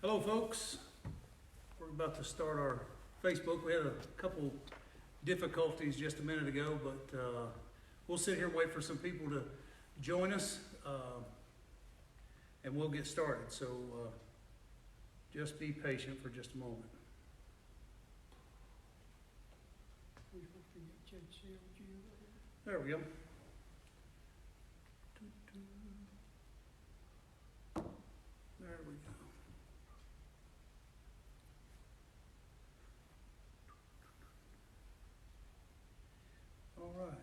Hello, folks. We're about to start our Facebook. We had a couple difficulties just a minute ago, but we'll sit here and wait for some people to join us, and we'll get started. So just be patient for just a moment. There we go. There we go. All right.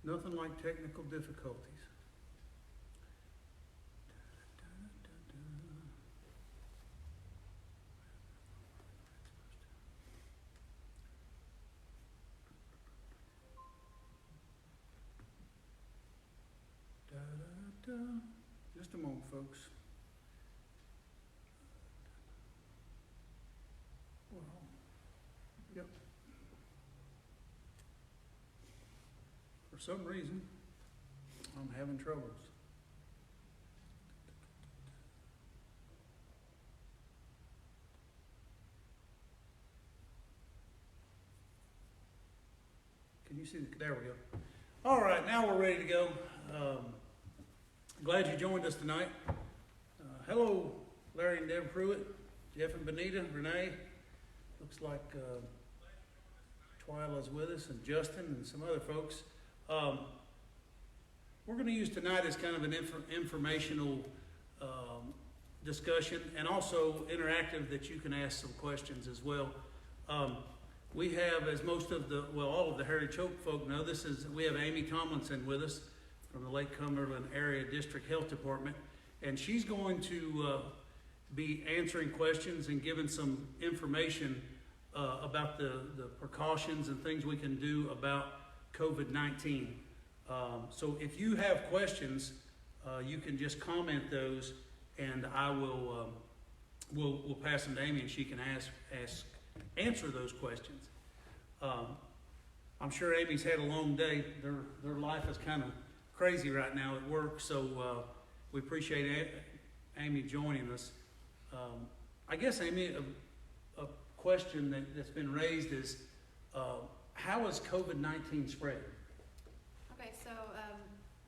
Nothing like technical difficulties. Just a moment, folks. Well, yep. For some reason, I'm having troubles. Can you see? There we go. All right, now we're ready to go. Glad you joined us tonight. Hello, Larry and Deb Pruitt, Jeff and Benita, Renee. Looks like Twyla's with us, and Justin and some other folks. We're going to use tonight as kind of an informational discussion, and also interactive, that you can ask some questions as well. We have, as most of the, well, all of the Heritage Hope folk know, we have Amy Tomlinson with us from the Lake Cumberland Area District Health Department, and she's going to be answering questions and giving some information about the precautions and things we can do about COVID-19. So if you have questions, you can just comment those, and I will we'll pass them to Amy, and she can answer those questions. I'm sure Amy's had a long day. Their life is kind of crazy right now at work, so we appreciate Amy joining us. I guess, Amy, a question that's been raised is, how is COVID-19 spread? Okay, so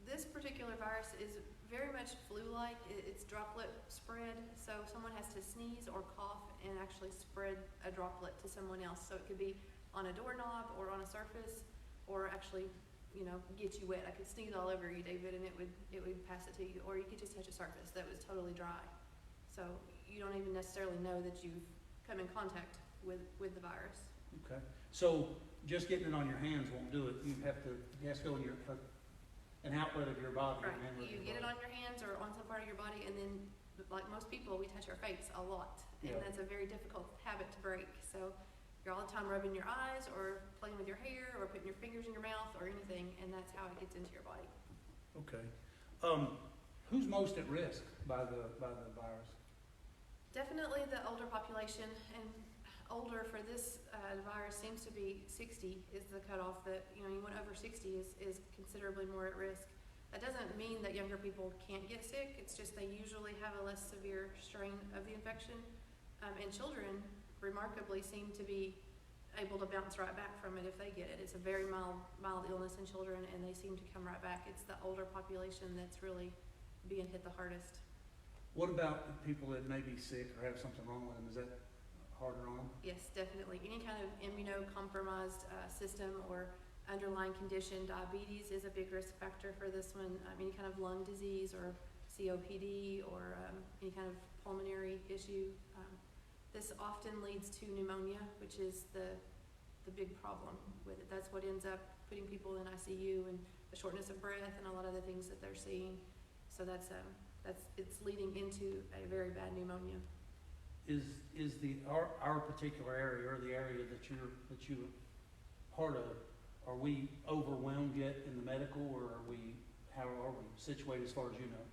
this particular virus is very much flu-like. It's droplet spread, so someone has to sneeze or cough and actually spread a droplet to someone else. So it could be on a doorknob or on a surface, or actually, get you wet. I could sneeze all over you, David, and it would pass it to you. Or you could just touch a surface that was totally dry. So you don't even necessarily know that you've come in contact with the virus. Okay. So just getting it on your hands won't do it. You have to go in an outlet of your body. Right. You get it on your hands or on some part of your body, and then, like most people, we touch our face a lot. And that's a very difficult habit to break. So you're all the time rubbing your eyes or playing with your hair or putting your fingers in your mouth or anything, and that's how it gets into your body. Okay. Who's most at risk by the virus? Definitely the older population, and older for this virus seems to be 60 is the cutoff. That anyone over 60 is considerably more at risk. That doesn't mean that younger people can't get sick. It's just they usually have a less severe strain of the infection, and children remarkably seem to be able to bounce right back from it if they get it. It's a very mild illness in children, and they seem to come right back. It's the older population that's really being hit the hardest. What about people that may be sick or have something wrong with them? Is that harder on them? Yes, definitely. Any kind of immunocompromised system or underlying condition, diabetes is a big risk factor for this one. Any kind of lung disease or COPD or any kind of pulmonary issue. This often leads to pneumonia, which is the big problem with it. That's what ends up putting people in ICU, and the shortness of breath and a lot of the things that they're seeing. So it's leading into a very bad pneumonia. Is our particular area, or the area that you're part of, are we overwhelmed yet in the medical, or how are we situated as far as you know?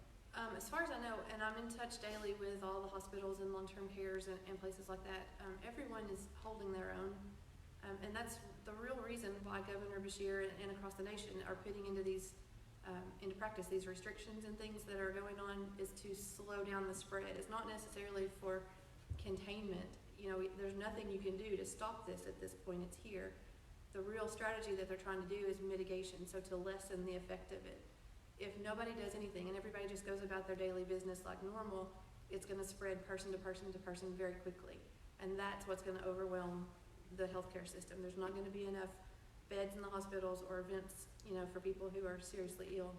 As far as I know, and I'm in touch daily with all the hospitals and long-term cares and places like that, everyone is holding their own. And that's the real reason why Governor Beshear and across the nation are putting into these into practice. These restrictions and things that are going on is to slow down the spread. It's not necessarily for containment. You know, there's nothing you can do to stop this at this point. It's here. The real strategy that they're trying to do is mitigation, so to lessen the effect of it. If nobody does anything and everybody just goes about their daily business like normal, it's going to spread person to person to person very quickly. And that's what's going to overwhelm the healthcare system. There's not going to be enough beds in the hospitals or vents, you know, for people who are seriously ill.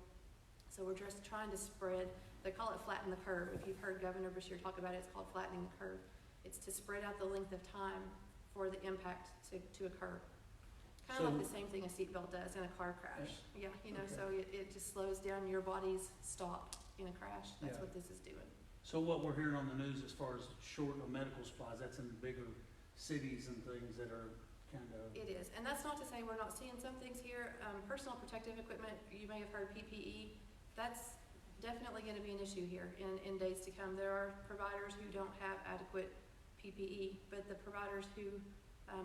So we're just trying to spread, they call it flatten the curve. If you've heard Governor Beshear talk about it, it's called flattening the curve. It's to spread out the length of time for the impact to occur. Kind of like the same thing a seatbelt does in a car crash. Yeah, you know, Okay. so it just slows down your body's stop in a crash. That's Yeah. what this is doing. So what we're hearing on the news as far as short of medical supplies, that's in the bigger cities and things that are kind of. It is, and that's not to say we're not seeing some things here. Personal protective equipment, you may have heard PPE, that's definitely gonna be an issue here in days to come. There are providers who don't have adequate PPE, but the providers who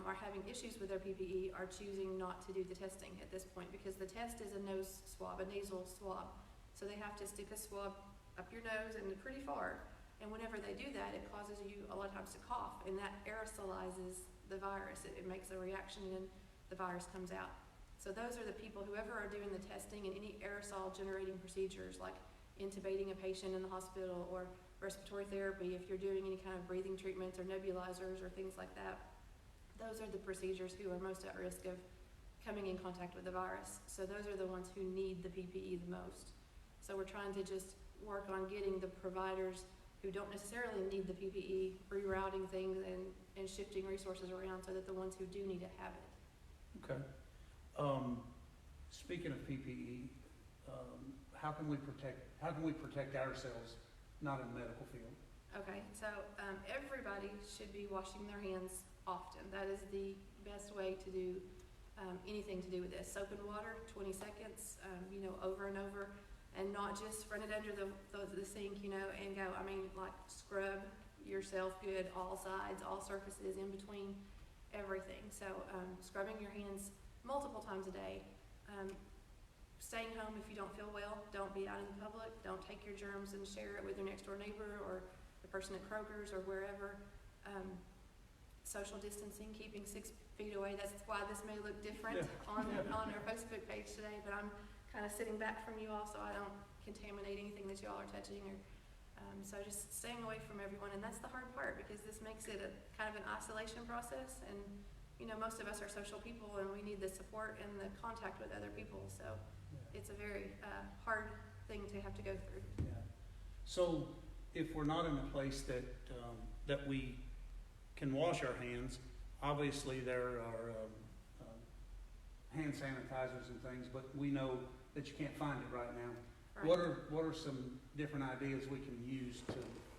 are having issues with their PPE are choosing not to do the testing at this point because the test is a nose swab, a nasal swab. So they have to stick a swab up your nose and pretty far. And whenever they do that, it causes you a lot of times to cough, and that aerosolizes the virus. It makes a reaction and the virus comes out. So those are the people, whoever are doing the testing and any aerosol generating procedures like intubating a patient in the hospital or respiratory therapy, if you're doing any kind of breathing treatments or nebulizers or things like that, those are the procedures who are most at risk of coming in contact with the virus. So those are the ones who need the PPE the most. So we're trying to just work on getting the providers who don't necessarily need the PPE, rerouting things and shifting resources around so that the ones who do need it have it. Okay. Speaking of PPE, how can we protect ourselves, not in the medical field? Okay, so everybody should be washing their hands often. That is the best way to do anything to do with this. Soap and water, 20 seconds, you know, over and over, and not just run it under the sink, you know, and go. I mean, like scrub yourself good, all sides, all surfaces, in between, everything. So scrubbing your hands multiple times a day. Staying home if you don't feel well. Don't be out in public. Don't take your germs and share it with your next door neighbor or the person at Kroger's or wherever. Social distancing, keeping 6 feet away. That's why this may look different on our Facebook page today, but I'm kind of sitting back from you all so I don't contaminate anything that you all are touching. Or so just staying away from everyone, and that's the hard part because this makes it a kind of an isolation process. And you know, most of us are social people, and we need the support and the contact with other people. So it's a very hard thing to have to go through. Yeah. So if we're not in a place that that we can wash our hands, obviously there are hand sanitizers and things, but we know that you can't find it right now. Right. What are some different ideas we can use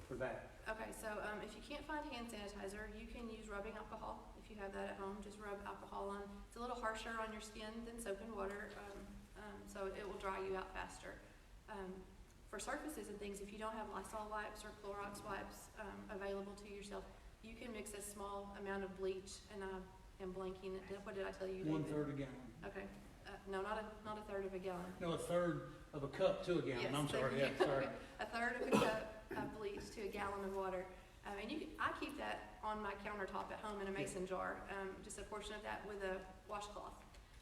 for that? Okay, so if you can't find hand sanitizer, you can use rubbing alcohol. If you have that at home, just rub alcohol on. It's a little harsher on your skin than soap and water, so it will dry you out faster. For surfaces and things, if you don't have Lysol wipes or Clorox wipes available to yourself, you can mix a small amount of bleach, and I'm blanking. What did I tell you, David? 1/3 a gallon. Okay, no, not a third of a gallon. No, 1/3 of a cup to a gallon. Yes, I'm sorry. thank Yeah, you. sorry. A third of a cup of bleach to a gallon of water. And I keep that on my countertop at home in a mason jar, just a portion of that with a washcloth.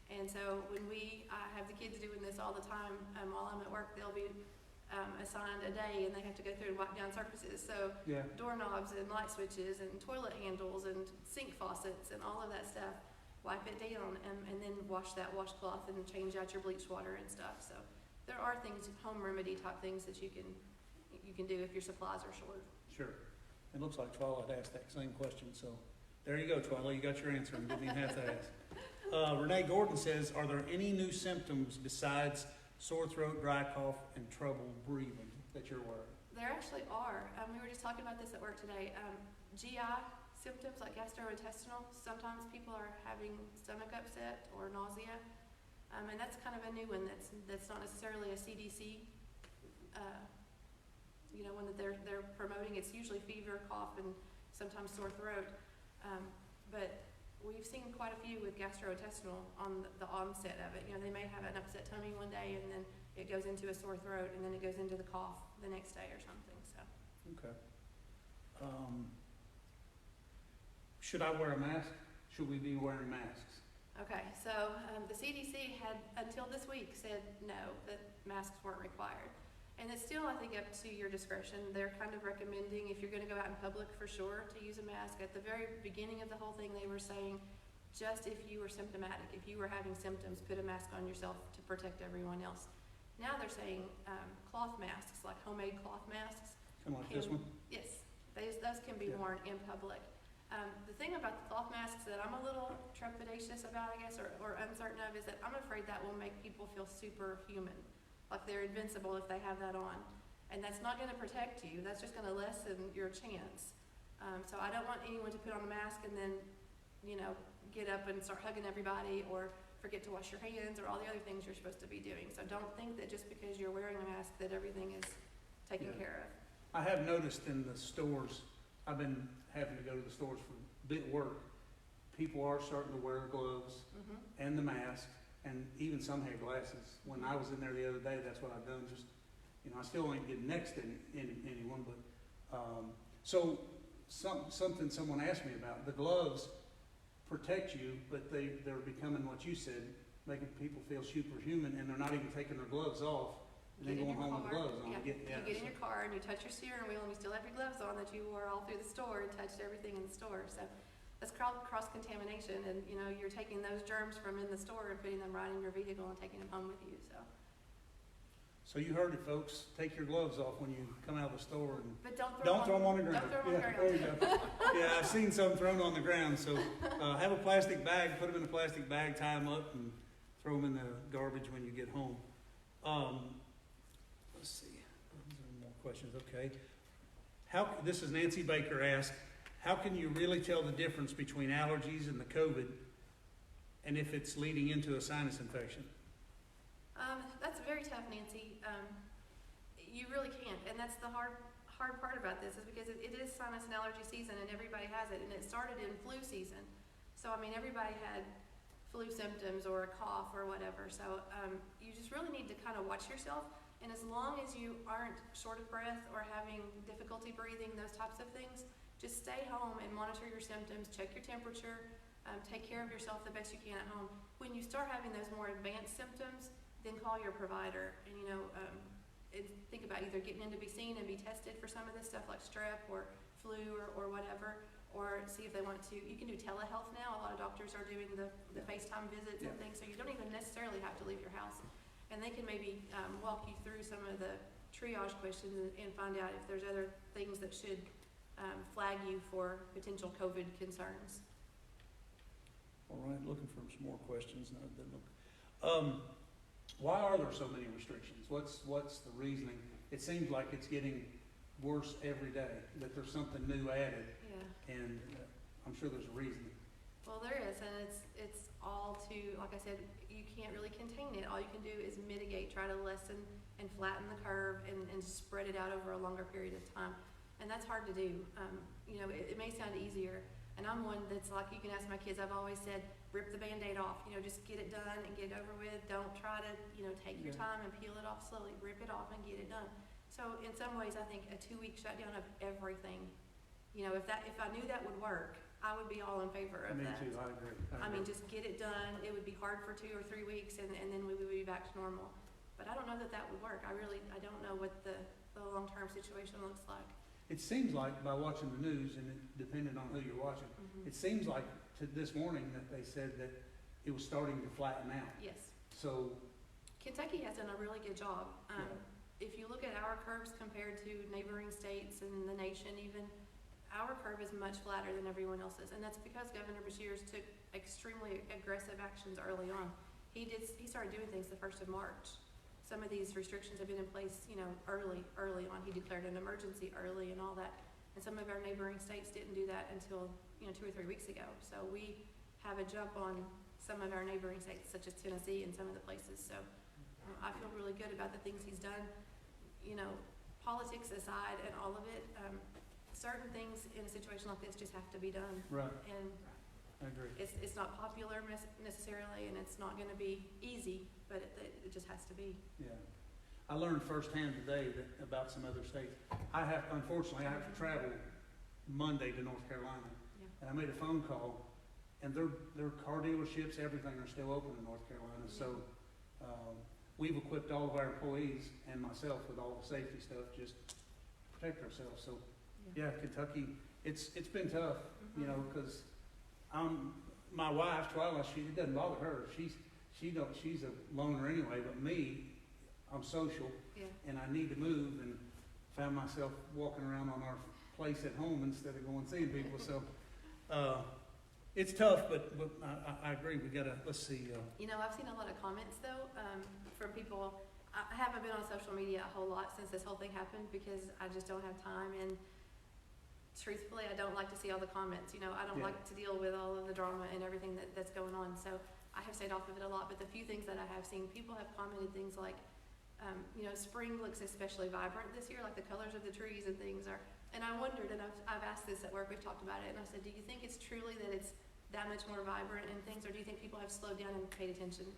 And so when I have the kids doing this all the time, while I'm at work, they'll be assigned a day and they have to go through and wipe down surfaces. So Yeah. doorknobs and light switches and toilet handles and sink faucets and all of that stuff, wipe it down and then wash that washcloth and change out your bleach water and stuff. So there are things, home remedy type things that you can do if your supplies are short. Sure. It looks like Twilight asked that same question, so there you go, Twilight. You got your answer and didn't even have to ask. Renee Gordon says, are there any new symptoms besides sore throat, dry cough, and trouble breathing that you're aware of? There actually are. We were just talking about this at work today. GI symptoms like gastrointestinal. Sometimes people are having stomach upset or nausea, and that's kind of a new one. That's not necessarily a CDC. One that they're promoting. It's usually fever, cough, and sometimes sore throat. But we've seen quite a few with gastrointestinal on the onset of it. You know, they may have an upset tummy one day and then it goes into a sore throat and then it goes into the cough the next day or something, so. Okay. Should I wear a mask? Should we be wearing masks? Okay, so the CDC had, until this week, said no, that masks weren't required. And it's still, I think, up to your discretion. They're kind of recommending, if you're gonna go out in public for sure, to use a mask. At the very beginning of the whole thing, they were saying, just if you were symptomatic, if you were having symptoms, put a mask on yourself to protect everyone else. Now they're saying cloth masks, like homemade cloth masks. Kind of like this one? Yes, those can be Yeah. worn in public. The thing about the cloth masks that I'm a little trepidatious about, I guess, or uncertain of, is that I'm afraid that will make people feel superhuman, like they're invincible if they have that on. And that's not gonna protect you, that's just gonna lessen your chance. So I don't want anyone to put on a mask and then, you know, get up and start hugging everybody, or forget to wash your hands, or all the other things you're supposed to be doing. So don't think that just because you're wearing a mask that everything is taken Yeah. care of. I have noticed in the stores, I've been having to go to the stores for bit work, people are starting to wear gloves Mm-hmm. and the mask, and even some had glasses. When I was in there the other day, that's what I've done, just, you know, I still ain't getting next to anyone, but, so, something someone asked me about, the gloves protect you, but they're becoming what you said, making people feel superhuman, and they're not even taking their gloves off, and then Get in going your home with car. gloves on. Yeah. Yeah, You get in your car and you touch your steering wheel and you still have your gloves on that you wore all through the store and touched everything in the store. So that's cross-contamination, and you know, you're taking those germs from in the store and putting them right in your vehicle and taking them home with you, so. So you heard it, folks, take your gloves off when you come out of the store, and But don't don't throw them on the ground. Don't throw them on the Yeah, ground. there you go. Yeah, I've seen some thrown on the ground, so, have a plastic bag, put them in a plastic bag, tie them up, and throw them in the garbage when you get home. Let's see, more questions, okay. This is Nancy Baker asked, how can you really tell the difference between allergies and the COVID, and if it's leading into a sinus infection? That's very tough, Nancy. You really can't, and that's the hard part about this, is because it is sinus and allergy season, and everybody has it, and it started in flu season. So, I mean, everybody had flu symptoms or a cough or whatever, so you just really need to kind of watch yourself, and as long as you aren't short of breath or having difficulty breathing, those types of things, just stay home and monitor your symptoms, check your temperature, take care of yourself the best you can at home. When you start having those more advanced symptoms, then call your provider, and you know, think about either getting in to be seen and be tested for some of this stuff like strep or flu or whatever, or see if they want to. You can do telehealth now. A lot of doctors are doing the FaceTime visits and things, so you don't even necessarily have to leave your house. And they can maybe walk you through some of the triage questions and find out if there's other things that should flag you for potential COVID concerns. All right, looking for some more questions. No, it doesn't look. Why are there so many restrictions? What's the reasoning? It seems like it's getting worse every day, that there's something new added, Yeah. and I'm sure there's a reason. Well, there is, and it's all to, like I said, you can't really contain it. All you can do is mitigate, try to lessen and flatten the curve and spread it out over a longer period of time. And that's hard to do. You know, it may sound easier, and I'm one that's like, you can ask my kids, I've always said, rip the Band-Aid off, you know, just get it done and get it over with. Don't try to, you know, take your time and peel it off slowly. Rip it off and get it done. So in some ways, I think a 2-week shutdown of everything, you know, if I knew that would work, I would be all in favor of Me that. too, I agree. I mean, just get it done. It would be hard for 2 or 3 weeks, and then we would be back to normal. But I don't know that would work. I don't know what the long-term situation looks like. It seems like, by watching the news, and it depending on who you're watching, it seems like this morning that they said that it was starting to flatten out. Yes. So, Kentucky has done a really good job. Yeah. If you look at our curves compared to neighboring states and the nation even, our curve is much flatter than everyone else's, and that's because Governor Beshears took extremely aggressive actions early on. He started doing things the 1st of March. Some of these restrictions have been in place, you know, early on. He declared an emergency early and all that. And some of our neighboring states didn't do that until, you know, 2 or 3 weeks ago. So we have a jump on some of our neighboring states, such as Tennessee and some of the places. So I feel really good about the things he's done. You know, politics aside and all of it, certain things in a situation like this just have to be done. right. And I agree. It's not popular necessarily, and it's not gonna be easy, but it just has to be. Yeah. I learned firsthand today that about some other states. Unfortunately, I have to travel Monday to North Carolina. Yeah. And I made a phone call, and their car dealerships, everything are still open in North Carolina. So we've equipped all of our employees and myself with all the safety stuff just to protect ourselves. So yeah, Kentucky, it's been tough, you know, because my wife, Twyla, it doesn't bother her. She's a loner anyway, but me, I'm social, Yeah. and I need to move, and found myself walking around on our place at home instead of going seeing people. So it's tough, but I agree. We gotta, let's see. You know, I've seen a lot of comments though from people. I haven't been on social media a whole lot since this whole thing happened because I just don't have time, and truthfully, I don't like to see all the comments. You know, I don't Yeah. like to deal with all of the drama and everything that's going on. So I have stayed off of it a lot. But the few things that I have seen, people have commented things like, you know, spring looks especially vibrant this year, like the colors of the trees and things are. And I wondered, and I've asked this at work, we've talked about it, and I said, do you think it's truly that it's that much more vibrant and things, or do you think people have slowed down and paid attention?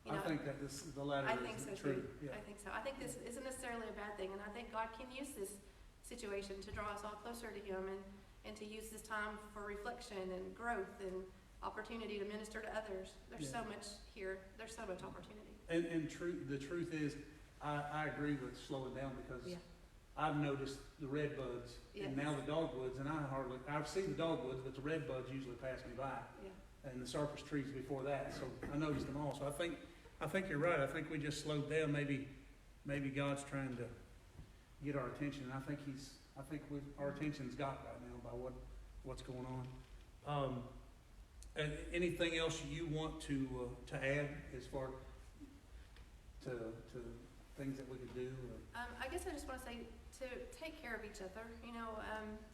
You I know, think that the latter I think is so true. too. Yeah. I think so. I think this isn't necessarily a bad thing, and I think God can use this situation to draw us all closer to Him and to use this time for reflection and growth and opportunity to minister to others. There's Yeah. so much here. There's so much opportunity. And the truth is, I agree with slowing down because Yeah. I've noticed the red buds and now the dogwoods, and I've seen the dogwoods, but the red buds usually pass me by. Yeah. And the cypress trees before that, so I noticed them all. So I think you're right. I think we just slowed down. Maybe God's trying to get our attention. And I think our attention's got right now by what's going on. And anything else you want to add as far to things that we could do? I guess I just want to say to take care of each other. You know,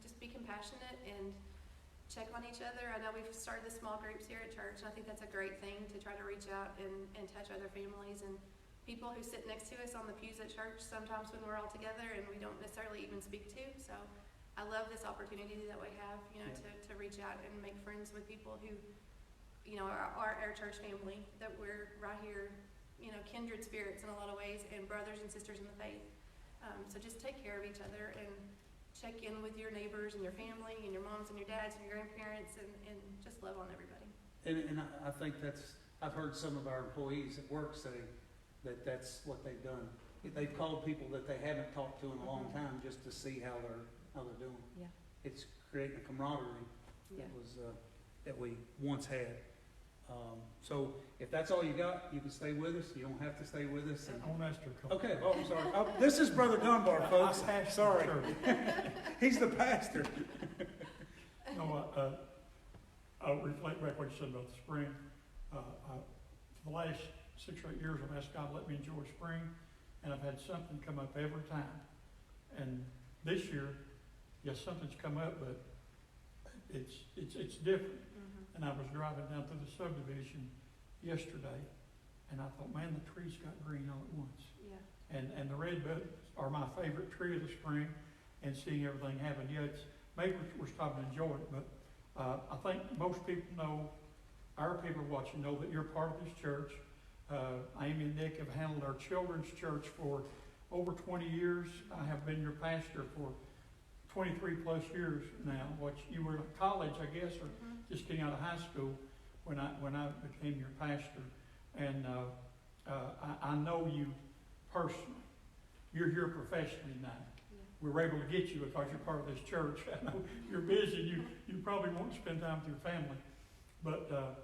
just be compassionate and check on each other. I know we've started the small groups here at church, and I think that's a great thing to try to reach out and touch other families and people who sit next to us on the pews at church sometimes when we're all together and we don't necessarily even speak to. So I love this opportunity that we have, you know, to reach out and make friends with people who, you know, are our church family, that we're right here, you know, kindred spirits in a lot of ways and brothers and sisters in the faith. So just take care of each other and check in with your neighbors and your family and your moms and your dads and your grandparents and just love on everybody. And I think I've heard some of our employees at work say that's what they've done. They've called people that they haven't talked to in a long time just to see how they're doing. Yeah. It's creating a camaraderie that we once had. So if that's all you got, you can stay with us. You don't have to stay with us. I want to ask you a couple. Okay, I'm sorry. This is Brother Dunbar, folks. Sorry. He's the pastor. No, I'll reflect back what you said about the spring. For the last 6 or 8 years, I've asked God to let me enjoy spring, and I've had something come up every time. And this year, yes, something's come up, but it's different. And I was driving down through the subdivision yesterday, and I thought, man, the trees got green all at once. Yeah. And the red buds are my favorite tree of the spring, and seeing everything happen. Yeah, maybe we're stopping to enjoy it, but I think most people know, our people watching know that you're part of this church. Amy and Nick have handled our children's church for over 20 years. I have been your pastor for 23 plus years now. You were in college, I guess, or just getting out of high school when I became your pastor. And I know you personally. You're here professionally now. Yeah. We were able to get you because you're part of this church. I know you're busy. You probably won't spend time with your family. But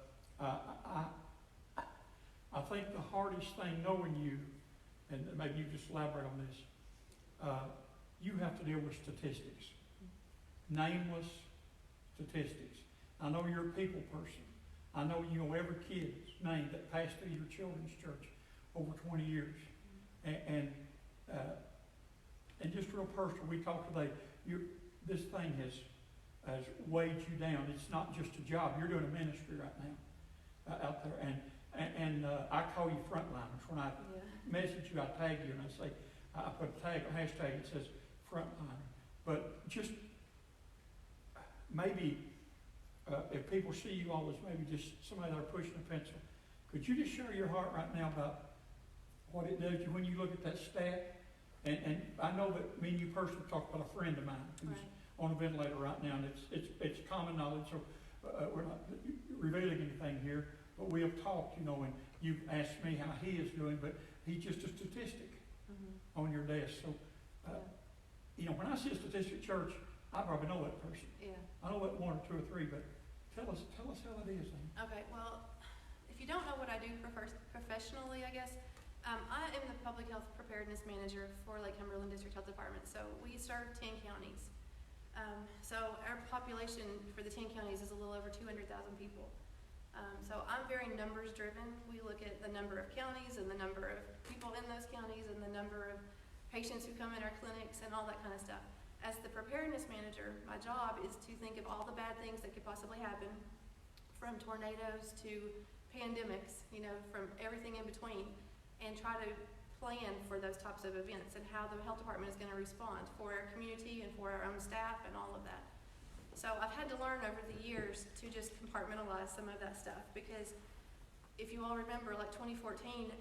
I think the hardest thing knowing you, and maybe you just elaborate on this, you have to deal with statistics. Nameless statistics. I know you're a people person. I know you know every kid's name that passed through your children's church over 20 years. And just real personal, we talked today, this thing has weighed you down. It's not just a job. You're doing a ministry right now out there. And I call you frontliners. When I message you, I tag you and I say, I put a hashtag that says frontliner. But just maybe if people see you all as maybe just somebody that are pushing a pencil, could you just share your heart right now about what it does to you when you look at that stat? And I know that me and you personally talked about a friend of mine who's Right. on a ventilator right now, and it's common knowledge, so we're not revealing anything here, but we have talked, you know, and you've asked me how he is doing, but he's just a statistic on your desk. So, you know, when I see a statistic at church, I probably know that person. Yeah. I know that one or two or three, but tell us how it is. Then. Okay, well, if you don't know what I do professionally, I guess, I am the Public Health Preparedness Manager for Lake Cumberland District Health Department. So we serve 10 counties. So our population for the 10 counties is a little over 200,000 people. So I'm very numbers driven. We look at the number of counties and the number of people in those counties and the number of patients who come in our clinics and all that kind of stuff. As the preparedness manager, my job is to think of all the bad things that could possibly happen, from tornadoes to pandemics, you know, from everything in between, and try to plan for those types of events and how the health department is going to respond for our community and for our own staff and all of that. So I've had to learn over the years to just compartmentalize some of that stuff, because if you all remember, like 2014,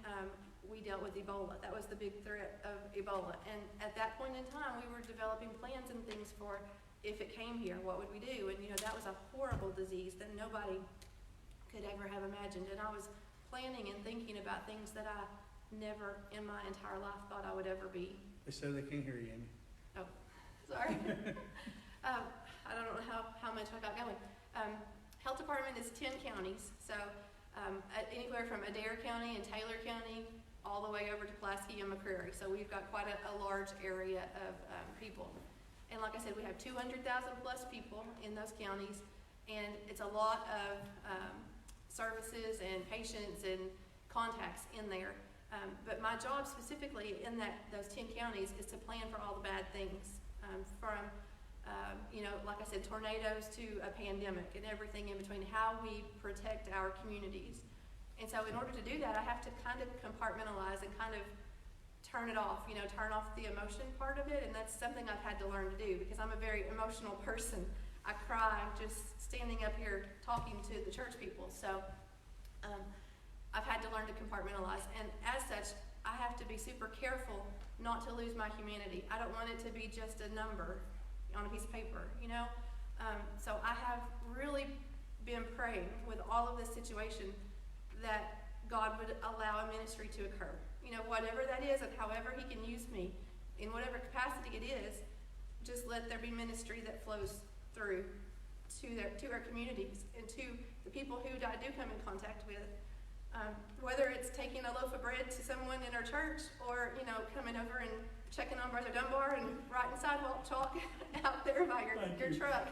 we dealt with Ebola. That was the big threat of Ebola. And at that point in time, we were developing plans and things for if it came here, what would we do? And you know, that was a horrible disease that nobody could ever have imagined. And I was planning and thinking about things that I never in my entire life thought I would ever be. They say they can't hear you, Amy. Oh, sorry. I don't know how much I got going. Health department is 10 counties, so anywhere from Adair County and Taylor County all the way over to Pulaski and McCreary. So we've got quite a large area of people. And like I said, we have 200,000 plus people in those counties, and it's a lot of services and patients and contacts in there. But my job specifically in those 10 counties is to plan for all the bad things, from you know, like I said, tornadoes to a pandemic and everything in between, how we protect our communities. And so in order to do that, I have to kind of compartmentalize and kind of turn it off, you know, turn off the emotion part of it. And that's something I've had to learn to do, because I'm a very emotional person. I cry just standing up here talking to the church people. So I've had to learn to compartmentalize. And as such, I have to be super careful not to lose my humanity. I don't want it to be just a number on a piece of paper, you know? So I have really been praying with all of this situation that God would allow a ministry to occur. You know, whatever that is and however he can use me, in whatever capacity it is, just let there be ministry that flows through to our communities and to the people who I do come in contact with. Whether it's taking a loaf of bread to someone in our church, or, you know, coming over and checking on Brother Dunbar and writing sidewalk chalk out there by your truck.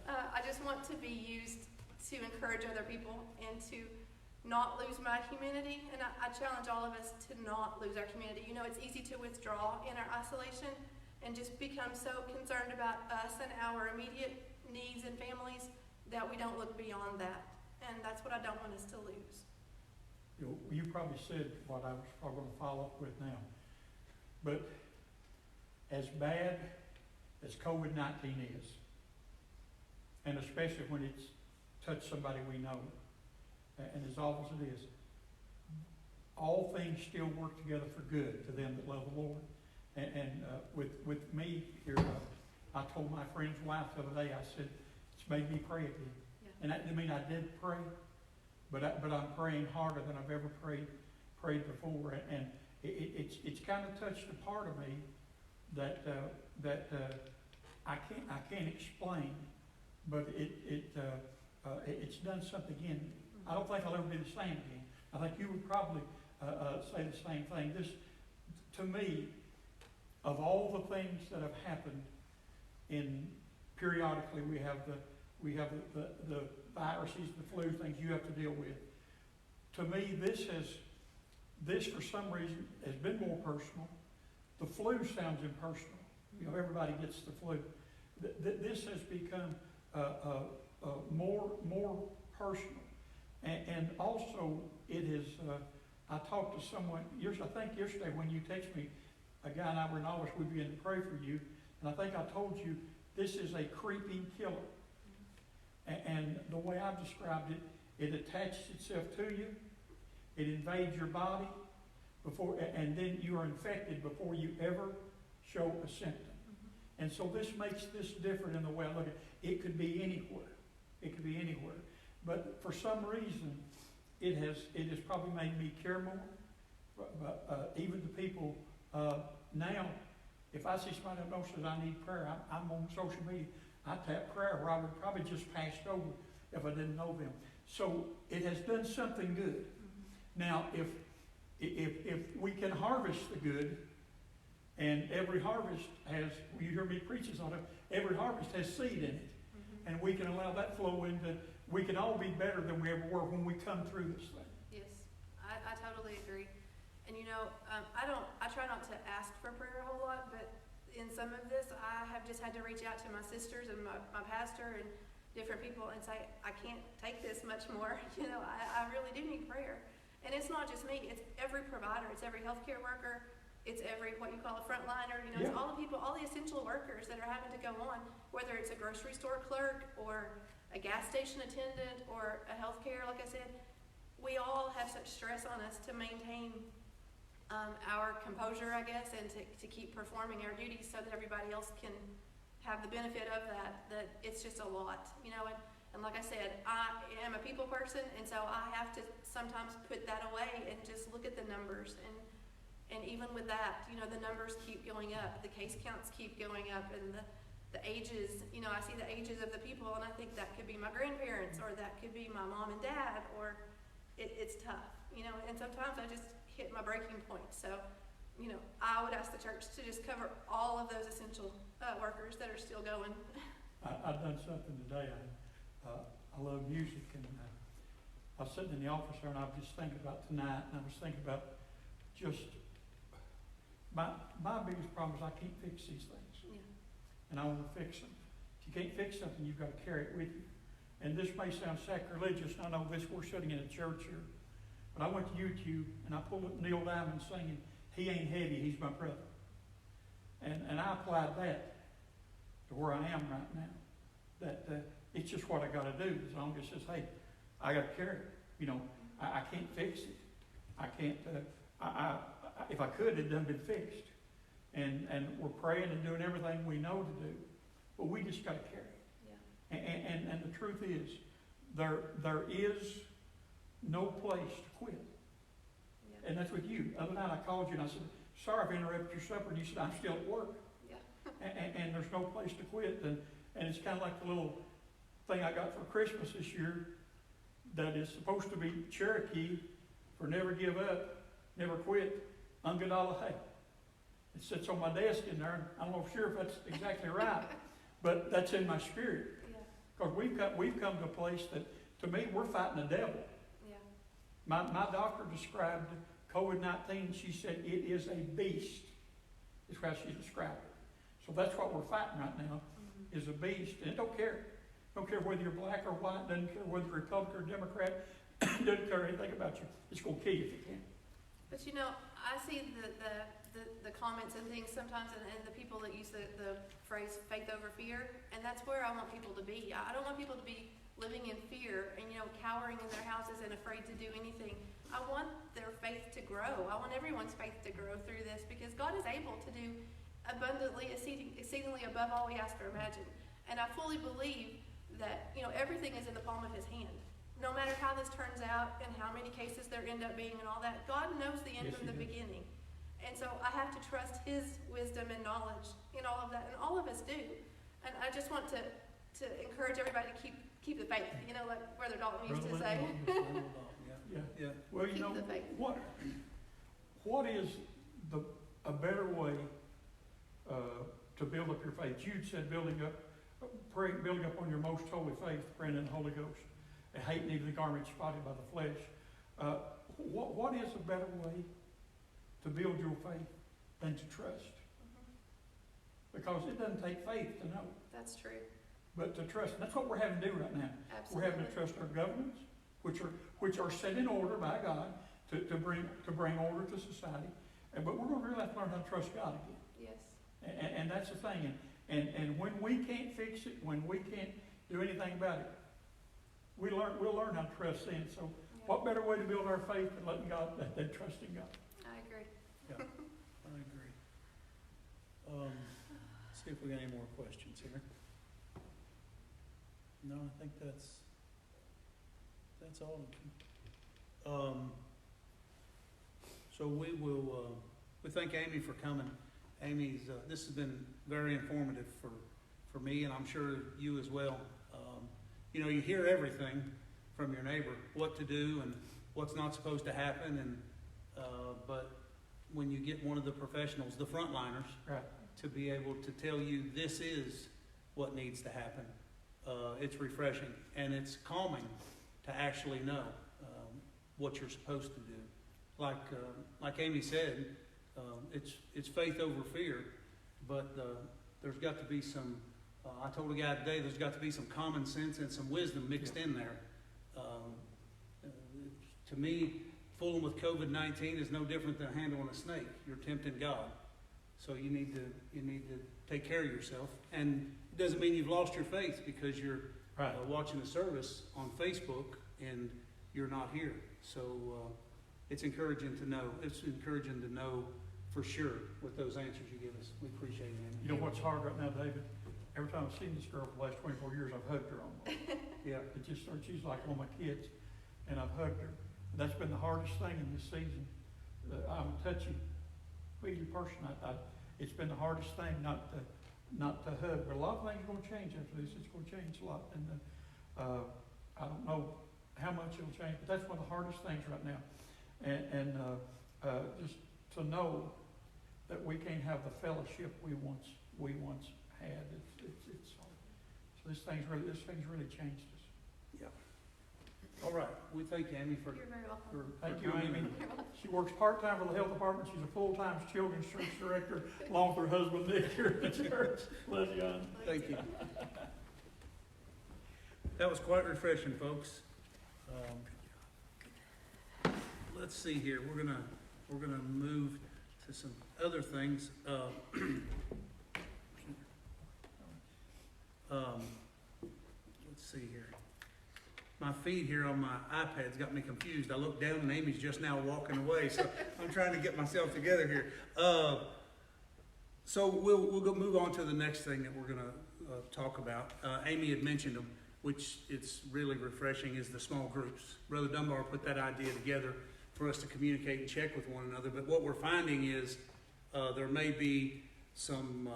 I just want to be used to encourage other people and to not lose my humanity. And I challenge all of us to not lose our humanity. You know, it's easy to withdraw in our isolation and just become so concerned about us and our immediate needs and families that we don't look beyond that. And that's what I don't want us to lose. You probably said what I was probably going to follow up with now. But as bad as COVID-19 is, and especially when it's touched somebody we know, and as awful as it is, all things still work together for good to them that love the Lord. And with me here, I told my friend's wife the other day, I said, it's made me pray again. Yeah. And I mean, I did pray, but I'm praying harder than I've ever prayed before. And it's kind of touched a part of me that I can't explain, but it's done something in me. I don't think I'll ever be the same again. I think you would probably say the same thing. This, to me, of all the things that have happened, periodically we have the viruses, the flu things you have to deal with. To me, this for some reason has been more personal. The flu sounds impersonal. You know, everybody gets the flu. This has become more personal. And also, it is, I talked to someone, I think yesterday when you texted me, a guy and I were in August, we'd begin to pray for you. And I think I told you, this is a creeping killer. And the way I've described it, it attaches itself to you, it invades your body, and then you are infected before you ever show a symptom. And so this makes this different in the way I look at it. It could be anywhere. It could be anywhere. But for some reason, it has probably made me care more. But even the people now, if I see somebody I know says I need prayer, I'm on social media, I tap prayer where I would probably just passed over if I didn't know them. So it has done something good. Now, if we can harvest the good, and every harvest has, you hear me preach this on it, every harvest has seed in it. And we can allow that flow into, we can all be better than we ever were when we come through this thing. Yes, I totally agree. And you know, I try not to ask for prayer a whole lot, but in some of this, I have just had to reach out to my sisters and my pastor and different people and say, I can't take this much more. You know, I really do need prayer. And it's not just me, it's every provider, it's every healthcare worker, it's every, what you call a frontliner, you know, it's all the people, all the essential workers that are having to go on, whether it's a grocery store clerk or a gas station attendant or a healthcare, like I said, we all have such stress on us to maintain our composure, I guess, and to keep performing our duties so that everybody else can have the benefit of that it's just a lot, you know, and like I said, I am a people person, and so I have to sometimes put that away and just look at the numbers, and even with that, you know, the numbers keep going up, the case counts keep going up, and the ages, you know, I see the ages of the people, and I think that could be my grandparents, or that could be my mom and dad, or it's tough, you know, and sometimes I just hit my breaking point. So, you know, I would ask the church to just cover all of those essential workers that are still going. I've done something today. I love music, and I was sitting in the office there, and I was just thinking about tonight, and I was thinking about just my biggest problem is I can't fix these things, and I want to fix them. If you can't fix something, you've got to carry it with you. And this may sound sacrilegious, and I know this, we're sitting in a church here, but I went to YouTube and I pulled up Neil Diamond singing, "He Ain't Heavy, He's My Brother," and I applied that to where I am right now. That it's just what I got to do. As long as it says, hey, I got to carry it. You know, I can't fix it. I can't. If I could, it'd done been fixed. And we're praying and doing everything we know to do, but we just got to carry it. Yeah. And the truth is, there is no place to quit. Yeah. And that's with you. The other night I called you and I said, sorry I've interrupted your supper. And you said, I'm still at work. Yeah. and there's no place to quit. And it's kind of like the little thing I got for Christmas this year that is supposed to be Cherokee for never give up, never quit, Ungadala. It sits on my desk in there, and I don't know for sure if that's exactly right, but that's in my spirit. Because we've come to a place that, to me, we're fighting the devil. Yeah. My doctor described COVID-19, she said it is a beast, is how she described it. So that's what we're fighting right now, is a beast. And it don't care. Don't care whether you're black or white, doesn't care whether you're Republican or Democrat, doesn't care anything about you. It's going to kill you if it can. But you know, I see the comments and things sometimes, and the people that use the phrase faith over fear, and that's where I want people to be. I don't want people to be living in fear and, you know, cowering in their houses and afraid to do anything. I want their faith to grow. I want everyone's faith to grow through this, because God is able to do abundantly, exceedingly above all we ask or imagine. And I fully believe that, you know, everything is in the palm of His hand. No matter how this turns out and how many cases there end up being and all that, God knows the end from the beginning. And so I have to trust His wisdom and knowledge in all of that, and all of us do. And I just want to encourage everybody to keep the faith, you know, like Brother Dalton used to say. Yeah. Well, you know, what is a better way to build up your faith? Jude said building up on your most holy faith, praying in the Holy Ghost, and hating even the garment spotted by the flesh. What is a better way to build your faith than to trust? Because it doesn't take faith to know. That's true. But to trust, and that's what we're having to do right now. Absolutely. We're having to trust our governments, which are set in order by God to bring order to society. But we're going to really have to learn how to trust God again. Yes. And that's the thing. And when we can't fix it, when we can't do anything about it, we'll learn how to trust then. So Yeah, what better way to build our faith than letting God, than trusting God? I agree. I agree. See if we got any more questions here. No, I think that's all of them. So we will, we thank Amy for coming. Amy's, this has been very informative for me, and I'm sure you as well. You know, you hear everything from your neighbor, what to do and what's not supposed to happen, and but when you get one of the professionals, the frontliners, Right. to be able to tell you this is what needs to happen, it's refreshing and it's calming to actually know what you're supposed to do. Like Amy said, it's faith over fear, but there's got to be some. I told a guy today, there's got to be some common sense and some wisdom mixed in there. To me, fooling with COVID-19 is no different than handling a snake. You're tempting God, so you need to take care of yourself. And it doesn't mean you've lost your faith because you're Right. watching the service on Facebook and you're not here. So it's encouraging to know. It's encouraging to know for sure with those answers you give us. We appreciate it, Amy. You know what's hard right now, David? Every time I've seen this girl for the last 24 years, I've hugged her almost. Yeah. It just, she's like one of my kids, and I've hugged her. And that's been the hardest thing in this season. I'm a touchy, feely person. It's been the hardest thing not to hug. But a lot of things are going to change after this. It's going to change a lot, and I don't know how much it'll change, but that's one of the hardest things right now. And just to know that we can't have the fellowship we once had. It's hard. So this thing's really changed us. Yeah. All right. We thank Amy for. You're very welcome. Thank you, coming. Amy. You're welcome. She works part-time for the health department. She's a full-time children's church director, along with her husband Nick here at the church. Love you, hon. Thank you. That was quite refreshing, folks. Let's see here. We're gonna move to some other things. Let's see here. My feed here on my iPad's got me confused. I looked down and Amy's just now walking away, so I'm trying to get myself together here. So we'll go move on to the next thing that we're gonna talk about. Amy had mentioned them, which it's really refreshing, is the small groups. Brother Dunbar put that idea together for us to communicate and check with one another. But what we're finding is there may be some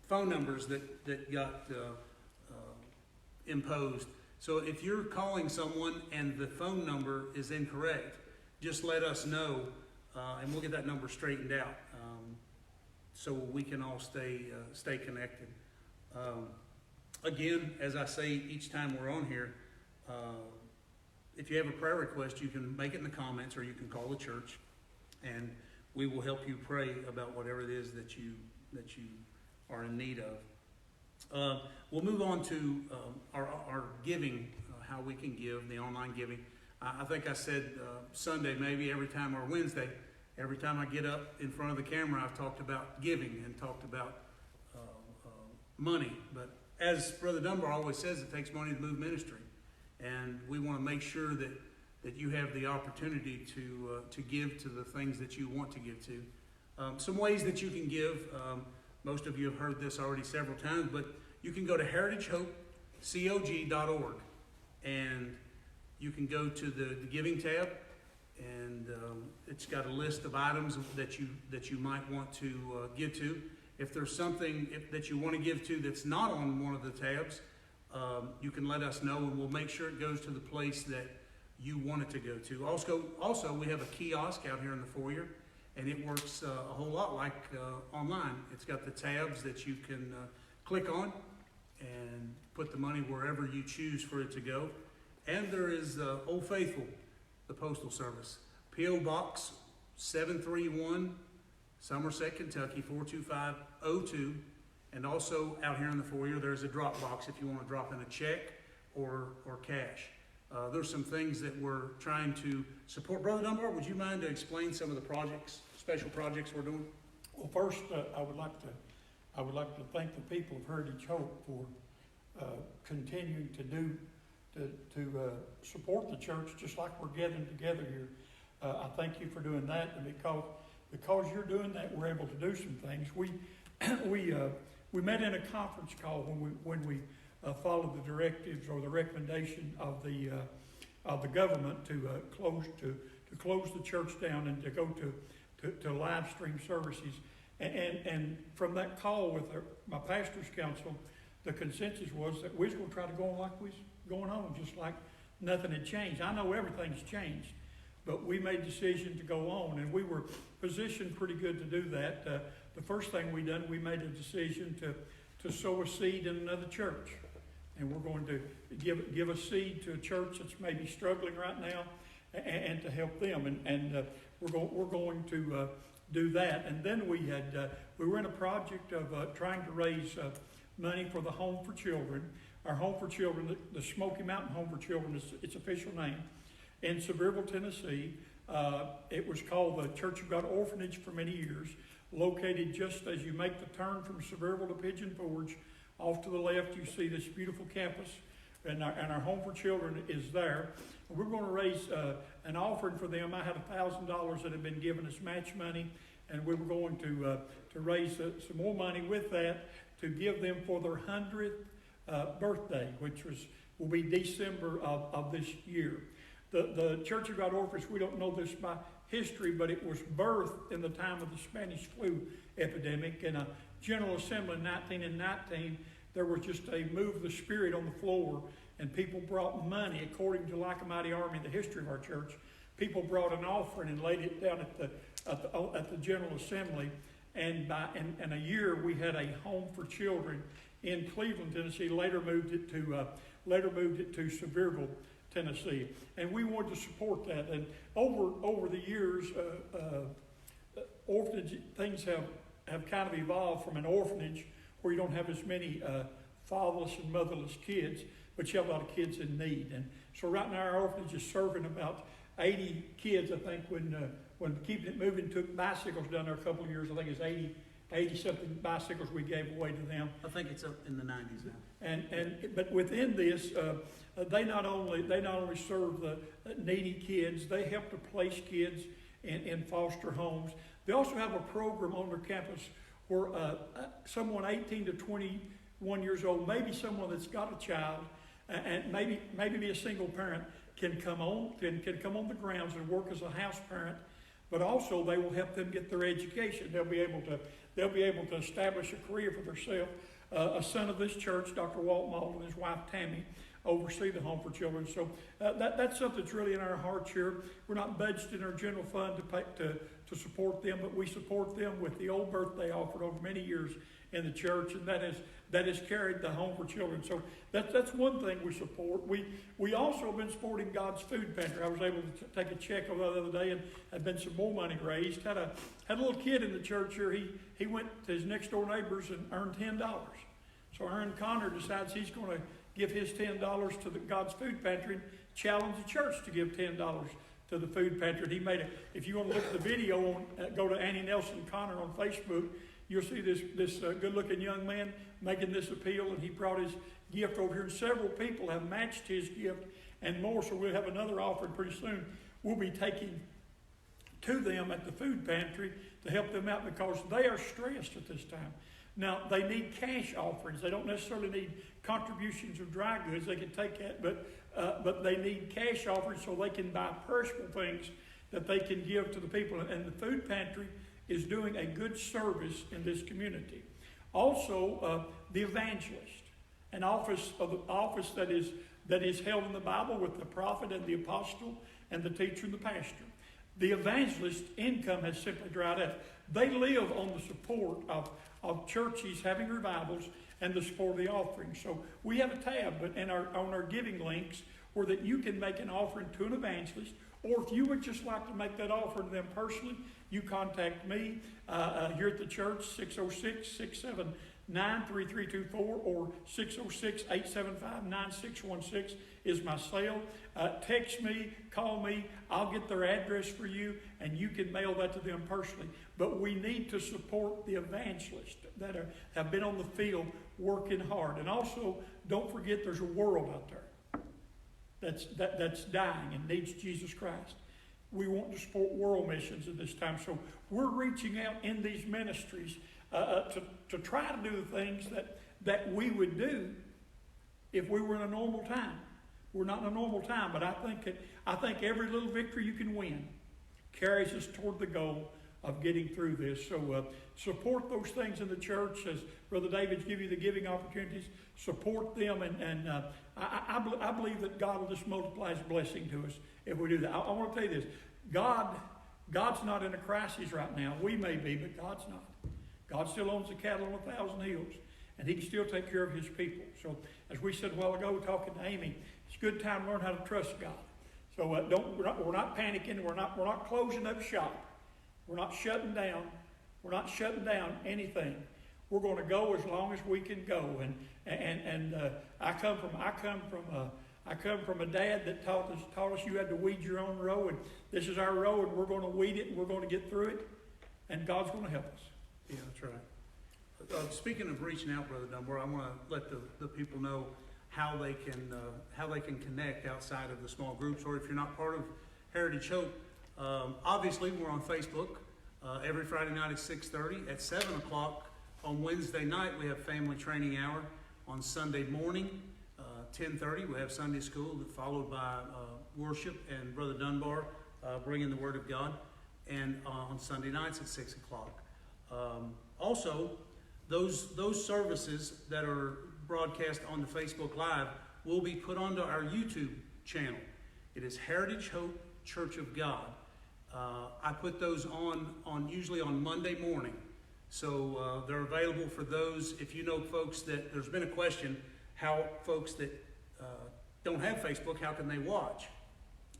phone numbers that got imposed. So if you're calling someone and the phone number is incorrect, just let us know, and we'll get that number straightened out, so we can all stay connected. Again, as I say each time we're on here, if you have a prayer request, you can make it in the comments, or you can call the church, and we will help you pray about whatever it is that you are in need of. We'll move on to our giving, how we can give, the online giving. I think I said Sunday, maybe every time, or Wednesday, every time I get up in front of the camera, I've talked about giving and talked about money. But as Brother Dunbar always says, it takes money to move ministry. And we want to make sure that you have the opportunity to give to the things that you want to give to. Some ways that you can give, most of you have heard this already several times, but you can go to heritagehopecog.org, and you can go to the giving tab, and it's got a list of items that you might want to give to. If there's something that you want to give to that's not on one of the tabs, you can let us know, and we'll make sure it goes to the place that you want it to go to. Also, we have a kiosk out here in the foyer, and it works a whole lot like online. It's got the tabs that you can click on and put the money wherever you choose for it to go. And there is Old Faithful, the Postal Service, P.O. Box 731, Somerset, Kentucky 42502. And also out here in the foyer, there's a drop box if you want to drop in a check or cash. There's some things that we're trying to support. Brother Dunbar, would you mind to explain some of the special projects we're doing? Well, first, I would like to thank the people of Heritage Hope for continuing to do support the church, just like we're gathering together here. I thank you for doing that, and because you're doing that, we're able to do some things. We met in a conference call when we followed the directives or the recommendation of the government to close the church down and to go to live stream services. And from that call with my pastor's council, the consensus was that we was going to try to go on like we was going on, just like nothing had changed. I know everything's changed, but we made a decision to go on, and we were positioned pretty good to do that. The first thing we done, we made a decision to sow a seed in another church, and we're going to give a seed to a church that's maybe struggling right now, and to help them, and we're going to do that. And then we were in a project of trying to raise money for the Home for Children. Our Home for Children, the Smoky Mountain Home for Children is its official name, in Sevierville, Tennessee. It was called the Church of God Orphanage for many years, located just as you make the turn from Sevierville to Pigeon Forge. Off to the left, you see this beautiful campus, and our Home for Children is there. We're going to raise an offering for them. I had $1,000 that had been given as match money, and we were going to raise some more money with that to give them for their 100th birthday, which will be December of this year. The Church of God Orphanage, we don't know this by history, but it was birthed in the time of the Spanish flu epidemic. In a General Assembly in 1919, there was just a move of the Spirit on the floor, and people brought money, according to like a mighty army in the history of our church. People brought an offering and laid it down at the General Assembly, and in a year we had a Home for Children in Cleveland, Tennessee. Later moved it to Sevierville, Tennessee, and we wanted to support that. And over the years, orphanage things have kind of evolved from an orphanage where you don't have as many fatherless and motherless kids, but you have a lot of kids in need. And so right now our orphanage is serving about 80 kids. I think when Keeping It Moving took bicycles down there a couple of years, I think it's 80 something bicycles we gave away to them. I think it's up in the 90s now. But within this, they not only serve the needy kids, they help to place kids in foster homes. They also have a program on their campus where someone 18 to 21 years old, maybe someone that's got a child, and maybe be a single parent, can come on the grounds and work as a house parent. But also they will help them get their education. They'll be able to establish a career for themselves. A son of this church, Dr. Walt Malt, and his wife Tammy oversee the Home for Children. So that's something that's really in our hearts here. We're not budgeted in our general fund to support them, but we support them with the old birthday offered over many years in the church, and that has carried the Home for Children. So that's one thing we support. We also have been supporting God's Food Pantry. I was able to take a check over the other day, and had been some more money raised. Had a little kid in the church here. He went to his next door neighbors and earned $10. So Aaron Connor decides he's going to give his $10 to the God's Food Pantry and challenge the church to give $10 to the food pantry. And he made if you want to look at the video, go to Annie Nelson Connor on Facebook. You'll see this good-looking young man making this appeal, and he brought his gift over here, and several people have matched his gift and more, so we'll have another offering pretty soon. We'll be taking to them at the food pantry to help them out because they are stressed at this time. Now, they need cash offerings. They don't necessarily need contributions of dry goods. They can take that, but they need cash offerings so they can buy perishable things that they can give to the people. And the food pantry is doing a good service in this community. Also, the evangelist, an office that is held in the Bible with the prophet and the apostle and the teacher and the pastor. The evangelist income has simply dried up. They live on the support of churches having revivals and the support of the offering. So we have a tab on our giving links where that you can make an offering to an evangelist, or if you would just like to make that offering to them personally, you contact me here at the church, 606-679-3324 or 606-875-9616 is my cell. Text me, call me, I'll get their address for you, and you can mail that to them personally. But we need to support the evangelists that have been on the field working hard. And also, don't forget there's a world out there. that's dying and needs Jesus Christ. We want to support world missions at this time. So we're reaching out in these ministries to try to do the things that we would do if we were in a normal time. We're not in a normal time, but I think every little victory you can win carries us toward the goal of getting through this. So support those things in the church as Brother David's give you the giving opportunities. Support them, and I believe that God will just multiply His blessing to us if we do that. I want to tell you this: God's not in a crisis right now. We may be, but God's not. God still owns the cattle on 1,000 hills, and He can still take care of His people. So, as we said a while ago, talking to Amy, it's a good time to learn how to trust God. So we're not panicking. We're not closing up shop. We're not shutting down. We're not shutting down anything. We're going to go as long as we can go. And I come from a dad that taught us you had to weed your own row, and this is our row, and we're going to weed it, and we're going to get through it, and God's going to help us. Yeah, that's right. Speaking of reaching out, Brother Dunbar, I want to let the people know how they can connect outside of the small groups, or if you're not part of Heritage Hope. Obviously, we're on Facebook every Friday night at 6:30. At 7 o'clock on Wednesday night, we have family training hour. On Sunday morning, 10:30, we have Sunday school, followed by worship and Brother Dunbar bringing the Word of God. And on Sunday nights at 6 o'clock. Also, those services that are broadcast on the Facebook Live will be put onto our YouTube channel. It is Heritage Hope Church of God. I put those on usually on Monday morning. So they're available for those. If you know folks that, there's been a question, how folks that don't have Facebook, how can they watch?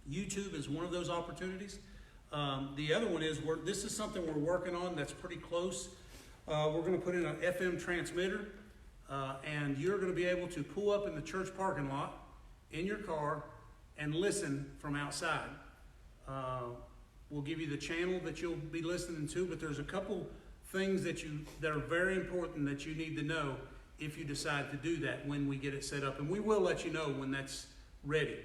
YouTube is one of those opportunities. The other one is, this is something we're working on that's pretty close. We're going to put in an FM transmitter, and you're going to be able to pull up in the church parking lot in your car and listen from outside. We'll give you the channel that you'll be listening to, but there's a couple things that are very important that you need to know if you decide to do that when we get it set up. And we will let you know when that's ready.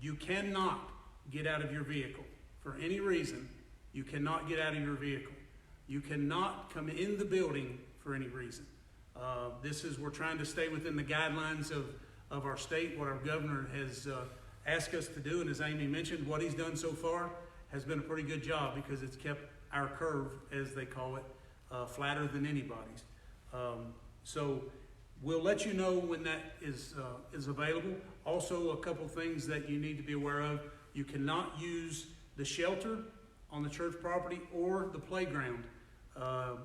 You cannot get out of your vehicle. For any reason, you cannot get out of your vehicle. You cannot come in the building for any reason. We're trying to stay within the guidelines of our state, what our governor has asked us to do. And as Amy mentioned, what he's done so far has been a pretty good job because it's kept our curve, as they call it, flatter than anybody's. So we'll let you know when that is available. Also, a couple things that you need to be aware of. You cannot use the shelter on the church property or the playground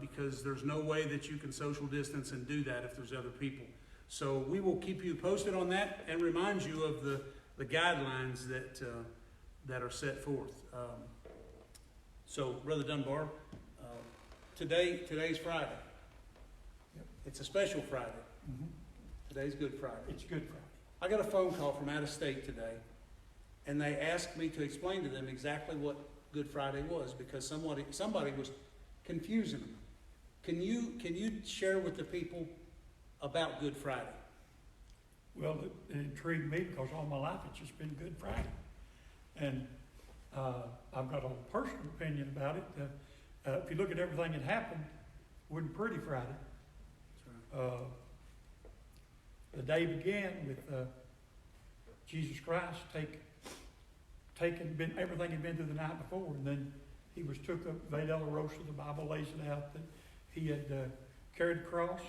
because there's no way that you can social distance and do that if there's other people. So we will keep you posted on that and remind you of the guidelines that are set forth. So, Brother Dunbar, today's Friday. Yep. It's a special Friday. Mm-hmm. Today's Good Friday. It's Good Friday. I got a phone call from out of state today, and they asked me to explain to them exactly what Good Friday was because somebody was confusing them. Can you share with the people about Good Friday? Well, it intrigued me because all my life it's just been Good Friday. And I've got a personal opinion about it. If you look at everything that happened, it wasn't pretty Friday. That's right. The day began with Jesus Christ taking everything he'd been through the night before, and then he was took up Via Dolorosa. The Bible lays it out that he had carried the cross.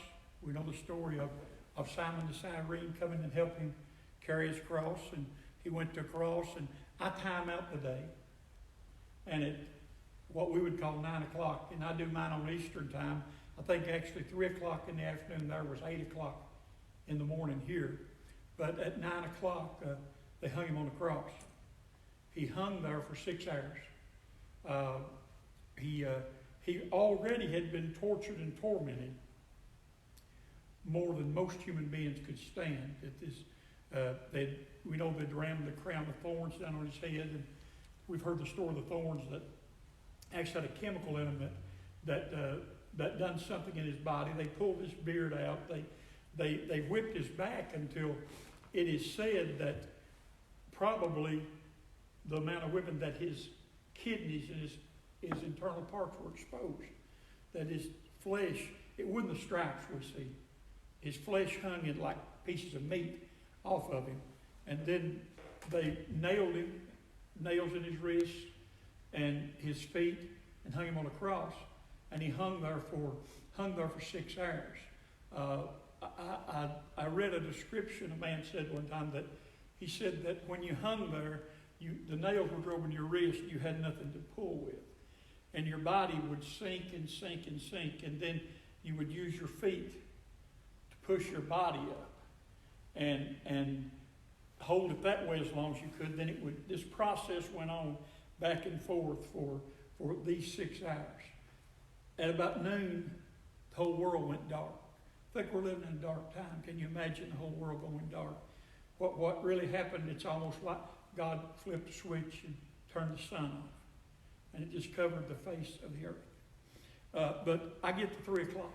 We know the story of Simon the Cyrene coming and helping him carry his cross, and he went to a cross, and I time out the day, and at what we would call 9 o'clock, and I do mine on Eastern time. I think actually 3 o'clock in the afternoon there was 8 o'clock in the morning here, but at 9 o'clock they hung him on the cross. He hung there for 6 hours. He already had been tortured and tormented more than most human beings could stand. We know they'd rammed the crown of thorns down on his head, and we've heard the story of the thorns that actually had a chemical in them that done something in his body. They pulled his beard out. They whipped his back until it is said that probably the amount of whipping that his kidneys and his internal parts were exposed, that his flesh, it wasn't the stripes we see. His flesh hung in like pieces of meat off of him. And then they nailed him, nails in his wrists and his feet, and hung him on a cross. And he hung there for 6 hours. I read a description a man said one time that he said that when you hung there, the nails were drove in your wrist, you had nothing to pull with. And your body would sink and sink and sink, and then you would use your feet to push your body up and hold it that way as long as you could. Then this process went on back and forth for these 6 hours. At about noon, the whole world went dark. I think we're living in a dark time. Can you imagine the whole world going dark? What really happened, it's almost like God flipped a switch and turned the sun off. And it just covered the face of the earth. But I get to 3 o'clock.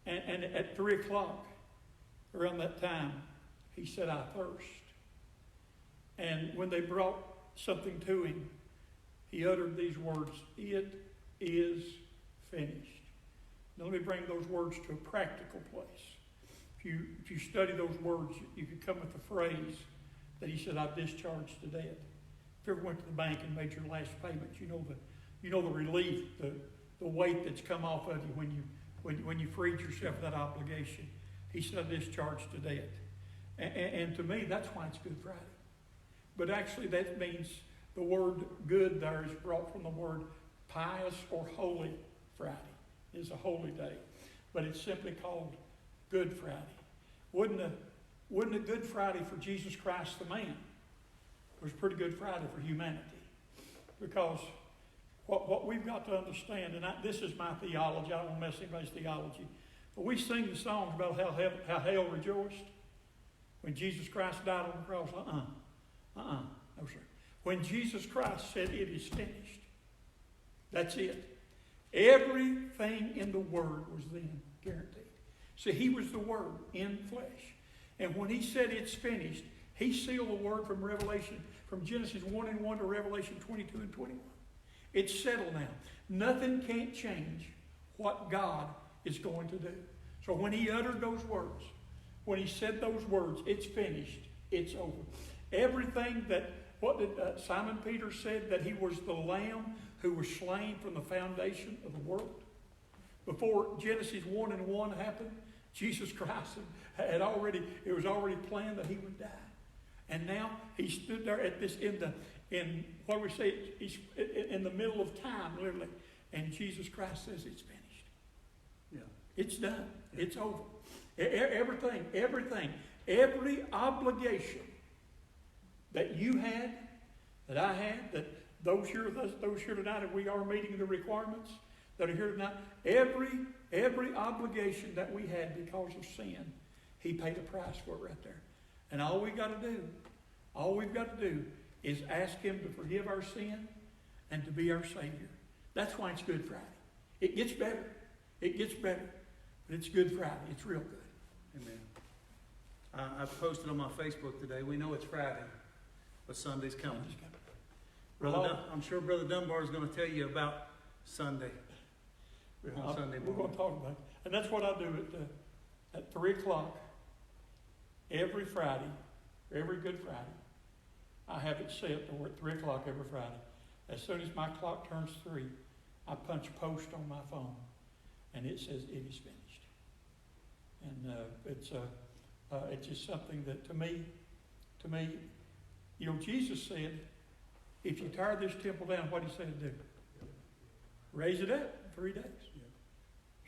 And at 3 o'clock, around that time, he said, I thirst. And when they brought something to him, he uttered these words, it is finished. Now let me bring those words to a practical place. If you study those words, you could come with the phrase that he said, I've discharged the debt. If you ever went to the bank and made your last payment, you know the relief, the weight that's come off of you when you freed yourself of that obligation. He said, I discharged the debt. And to me, that's why it's Good Friday. But actually, that means the word good there is brought from the word pious or holy Friday. It's a holy day. But it's simply called Good Friday. Wouldn't a Good Friday for Jesus Christ the man was a pretty Good Friday for humanity? Because what we've got to understand, and this is my theology, I don't want to mess anybody's theology, but we sing the songs about how hell rejoiced when Jesus Christ died on the cross. No, sir. When Jesus Christ said, it is finished. That's it. Everything in the Word was then guaranteed. See, he was the Word in flesh. And when he said it's finished, he sealed the Word from Genesis 1:1 to Revelation 22:21. It's settled now. Nothing can't change what God is going to do. So when he uttered those words, when he said those words, it's finished, it's over. Everything what did Simon Peter said, that he was the Lamb who was slain from the foundation of the world. Before Genesis 1:1 happened, Jesus Christ it was already planned that he would die. And now he stood there at this, in the middle of time, literally. And Jesus Christ says it's finished. Yeah. It's done. Yeah. It's over. Everything, every obligation that you had, that I had, that those here tonight, that we are meeting the requirements that are here tonight, every obligation that we had because of sin, he paid a price for it right there. And all we've got to do is ask him to forgive our sin and to be our Savior. That's why it's Good Friday. It gets better. But it's Good Friday. It's real good. Amen. I posted on my Facebook today, we know it's Friday, but Sunday's coming. I'm sure Brother Dunbar is going to tell you about Sunday. On Sunday morning. We're going to talk about it. And that's what I do at 3 o'clock every Friday, every Good Friday. I have it set to at 3 o'clock every Friday. As soon as my clock turns 3, I punch post on my phone, and it says it is finished. And it's just something that to me, Jesus said, if you tear this temple down, what did he say to do? Raise it up in 3 days. Yeah.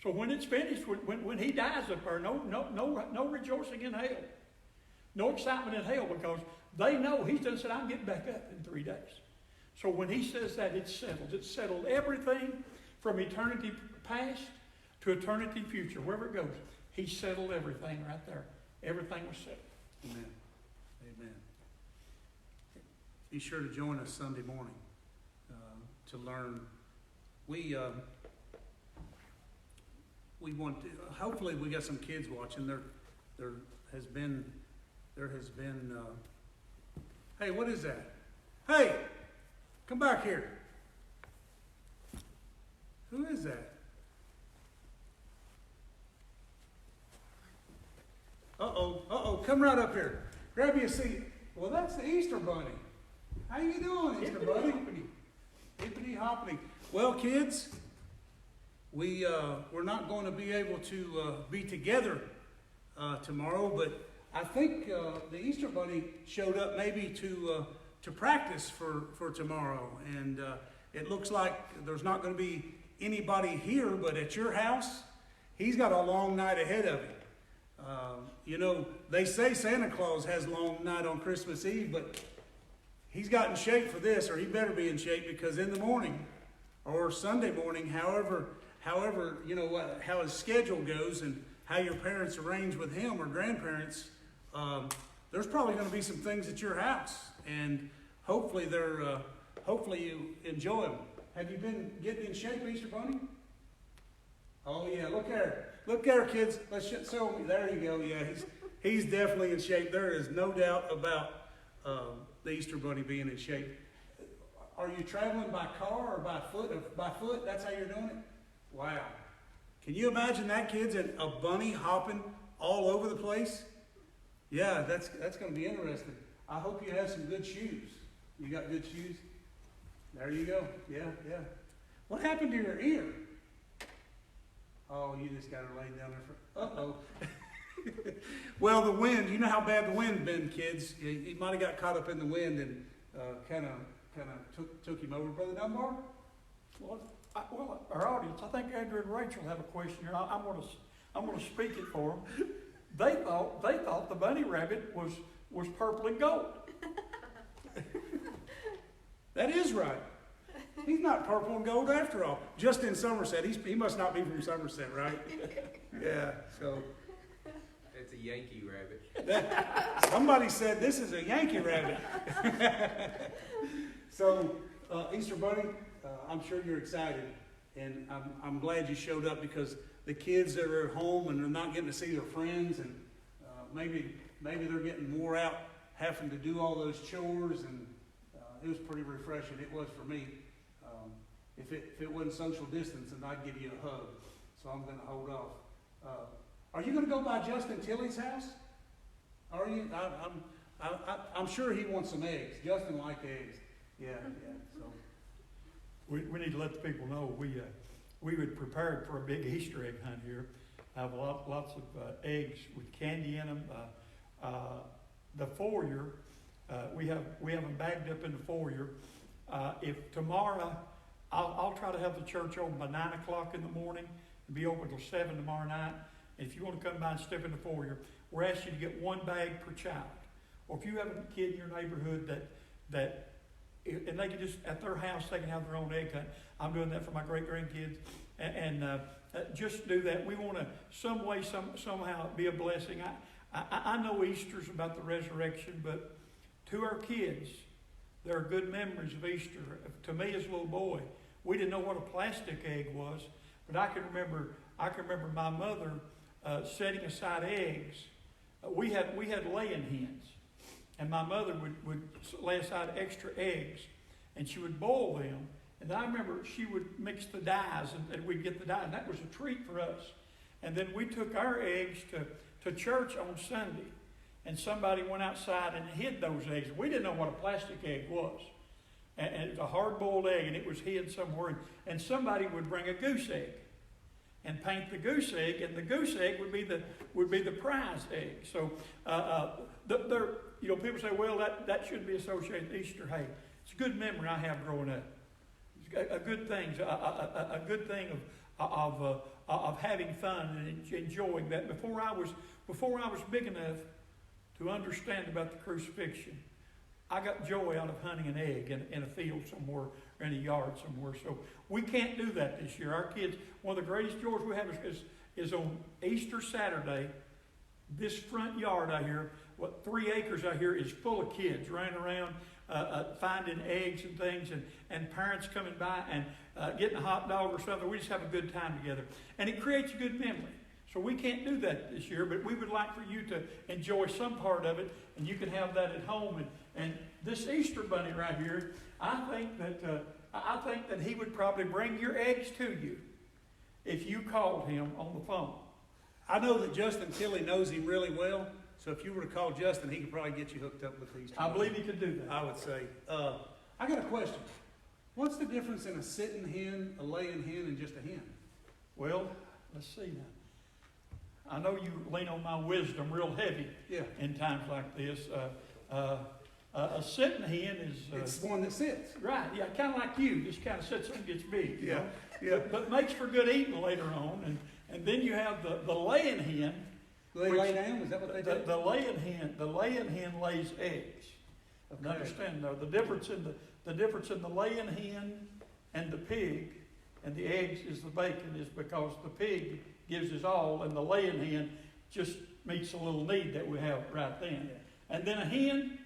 So when it's finished, when he dies up there, no rejoicing in hell. No excitement in hell, because they know he's done said, I'm getting back up in 3 days. So when he says that, it's settled. It's settled everything from eternity past to eternity future, wherever it goes. He settled everything right there. Everything was settled. Amen. Amen. Be sure to join us Sunday morning to learn. We want to. Hopefully, we got some kids watching. There has been Hey, what is that? Hey, come back here. Who is that? Uh-oh, come right up here. Grab you a seat. Well, that's the Easter Bunny. How you doing, Easter Bunny? Hippity hoppity. Well, kids, we're not going to be able to be together tomorrow, but I think the Easter Bunny showed up maybe to practice for tomorrow, and it looks like there's not going to be anybody here, but at your house, he's got a long night ahead of him. You know, they say Santa Claus has a long night on Christmas Eve, but he's got in shape for this, or he better be in shape, because in the morning or Sunday morning, however, you know, how his schedule goes and how your parents arrange with him or grandparents, there's probably going to be some things at your house, and hopefully hopefully you enjoy them. Have you been getting in shape, Easter Bunny? Oh yeah, look there. Look there, kids. Let's show me. There you go. Yeah, he's definitely in shape. There is no doubt about the Easter Bunny being in shape. Are you traveling by car or by foot? By foot, that's how you're doing it? Wow. Can you imagine that, kids, and a bunny hopping all over the place? Yeah, that's going to be interesting. I hope you have some good shoes. You got good shoes? There you go. Yeah. What happened to your ear? Oh, you just got her laid down there for, uh-oh. Well, the wind, you know how bad the wind been, kids. He might have got caught up in the wind and kind of took him over. Brother Dunbar? Well, our audience, I think Andrew and Rachel have a question here. I'm going to speak it for them. They thought the bunny rabbit was purple and gold. That is right. He's not purple and gold after all. Just in Somerset. He must not be from Somerset, right? Yeah, so. It's a Yankee rabbit. Somebody said this is a Yankee rabbit. So, Easter Bunny, I'm sure you're excited. And I'm glad you showed up, because the kids that are at home and they're not getting to see their friends, and maybe they're getting wore out having to do all those chores, and it was pretty refreshing. It was for me. If it wasn't social distancing, I'd give you a hug. So I'm going to hold off. Are you going to go by Justin Tilley's house? Are you? I'm sure he wants some eggs. Justin likes eggs. Yeah. So We need to let the people know we would prepared for a big Easter egg hunt here. I have lots of eggs with candy in them. The foyer, we have them bagged up in the foyer. If tomorrow, I'll try to have the church open by 9 o'clock in the morning and be open till 7 tomorrow night. And if you want to come by and step in the foyer, we're asking you to get one bag per child. Or if you have a kid in your neighborhood that and they can just, at their house, they can have their own egg hunt. I'm doing that for my great-grandkids. And just do that. We want to, somehow be a blessing. I know Easter's about the resurrection, but to our kids, there are good memories of Easter. To me as a little boy, we didn't know what a plastic egg was, but I can remember my mother setting aside eggs. We had laying hens, and my mother would lay aside extra eggs, and she would boil them. And I remember she would mix the dyes, and we'd get the dye, and that was a treat for us. And then we took our eggs to church on Sunday, and somebody went outside and hid those eggs. We didn't know what a plastic egg was. And it was a hard-boiled egg, and it was hid somewhere. And somebody would bring a goose egg and paint the goose egg, and the goose egg would be the prize egg. So, people say, well, that shouldn't be associated with Easter. Hey, it's a good memory I have growing up. It's a good thing, a good thing of having fun and enjoying that. Before I was big enough to understand about the crucifixion, I got joy out of hunting an egg in a field somewhere or in a yard somewhere. So we can't do that this year. Our kids, one of the greatest joys we have is on Easter Saturday. This front yard out here, 3 acres out here, is full of kids running around finding eggs and things, and parents coming by and getting a hot dog or something. We just have a good time together. And it creates a good memory. So we can't do that this year, but we would like for you to enjoy some part of it, and you can have that at home And this Easter bunny right here, I think that he would probably bring your eggs to you if you called him on the phone. I know that Justin Tilley knows him really well, so if you were to call Justin, he could probably get you hooked up with these two. I believe he could do that. I would say. I got a question. What's the difference in a sitting hen, a laying hen, and just a hen? Well, let's see now. I know you lean on my wisdom real heavy Yeah. in times like this. A sitting hen is It's the one that sits. right, yeah, kind of like you, just kind of sits and gets big. You Yeah, know? yeah. But makes for good eating later on. And then you have the laying hen. Do they lay down? Is that what they do? The laying hen lays eggs. Okay. Understand though, the difference in the laying hen and the pig and the eggs is the bacon is because the pig gives us all and the laying hen just meets a little need that we have right then. Yeah. And then a hen,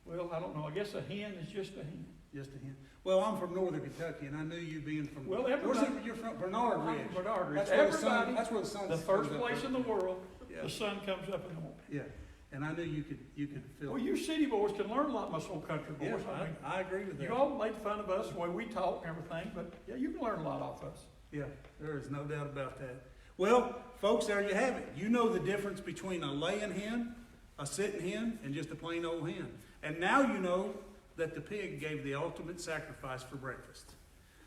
well, I don't know, I guess a hen is just a hen. Just a hen. Well, I'm from northern Kentucky, and I knew you being from. Well, where's everybody- it? You're from Bernard Ridge. Bernard Ridge. That's where the sun. Everybody, That's where the sun. the first comes up place from. in the world, Yeah. the sun comes up in the morning. Yeah. And I knew you could feel. Well, you city boys can learn a lot from us old country Yeah, boys. I mean, I agree with that. you all made fun of us the way we talk and everything, but yeah, you can learn a lot off us. Yeah, there is no doubt about that. Well, folks, there you have it. You know the difference between a laying hen, a sitting hen, and just a plain old hen. And now you know that the pig gave the ultimate sacrifice for breakfast.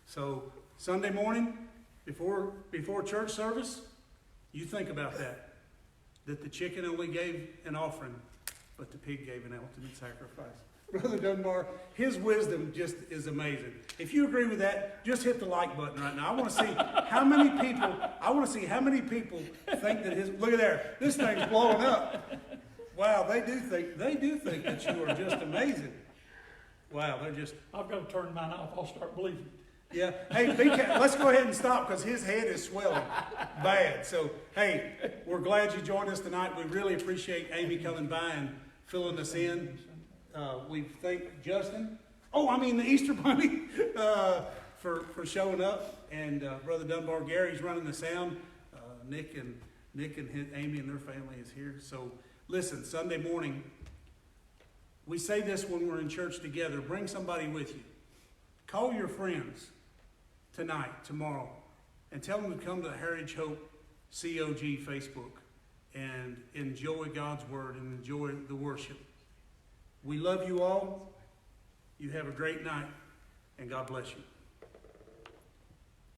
So Sunday morning, before church service, you think about that. That the chicken only gave an offering, but the pig gave an ultimate sacrifice. Brother Dunbar, his wisdom just is amazing. If you agree with that, just hit the like button right now. I want to see how many people think that his, look at there, this thing's blowing up. Wow, they do think that you are just amazing. Wow, they're just, I've got to turn mine off. I'll start bleeding. yeah. Hey, let's go ahead and stop because his head is swelling bad. So, hey, we're glad you joined us tonight. We really appreciate Amy coming by and filling us in. We thank Justin, the Easter Bunny, for showing up. And Brother Dunbar, Gary's running the sound. Nick and Amy and their family is here. So, listen, Sunday morning, we say this when we're in church together. Bring somebody with you. Call your friends tonight, tomorrow, and tell them to come to the Heritage Hope COG Facebook and enjoy God's Word and enjoy the worship. We love you all. You have a great night, and God bless you.